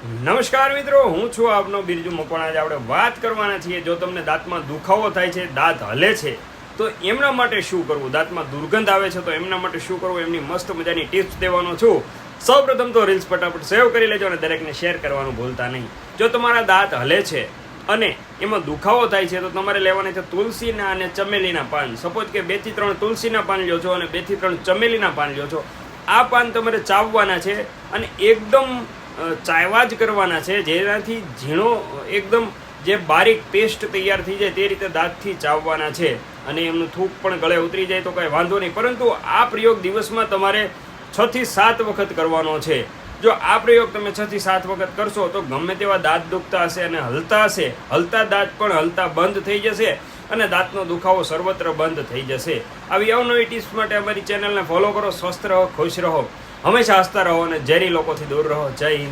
નમસ્કાર મિત્રો, હું છું આપનો બિરજુ મકવાણા. આજે આપણે વાત કરવાના છીએ, જો તમને દાંતમાં દુખાવો થાય છે, દાંત હલે છે, તો એમના માટે શું કરવું, દાંતમાં દુર્ગંધ આવે છે તો એમના માટે શું કરવું, એમની મસ્ત મજાની ટિપ્સ દેવાનો છું. સૌપ્રથમ તો રીલ્સ ફટાફટ સેવ કરી લેજો અને દરેકને શેર કરવાનું ભૂલતા નહીં. જો તમારા દાંત હલે છે અને એમાં દુખાવો થાય છે તો તમારે લેવાના છે તુલસીના અને ચમેલીના પાન. સપોઝ કે 2 થી 3 તુલસીના પાન લ્યો છો અને 2 થી 3 ચમેલીના પાન લ્યો છો. આ પાન તમારે ચાવવાના છે અને એકદમ ચાયવા જ કરવાના છે, જેનાથી ઝીણો એકદમ જે બારીક પેસ્ટ તૈયાર થઈ જાય તે રીતે દાંતથી ચાવવાના છે. અને એમનું થૂક પણ ગળે ઉતરી જાય તો કાંઈ વાંધો નહીં, પરંતુ આ પ્રયોગ દિવસમાં તમારે 6 થી 7 વખત કરવાનો છે. જો આ પ્રયોગ તમે 6 થી 7 વખત કરશો તો ગમે તેવા દાંત દુખતા હશે અને હલતા હશે, હલતા દાંત પણ હલતા બંધ થઈ જશે અને દાંતનો દુખાવો સર્વત્ર બંધ થઈ જશે. આવી અવનવી ટિપ્સ માટે અમારી ચેનલને ફોલો કરો. સ્વસ્થ રહો, ખુશ રહો, હંમેશા હસતા રહો અને ઝેરી લોકોથી દૂર રહો. જય હિન્દ.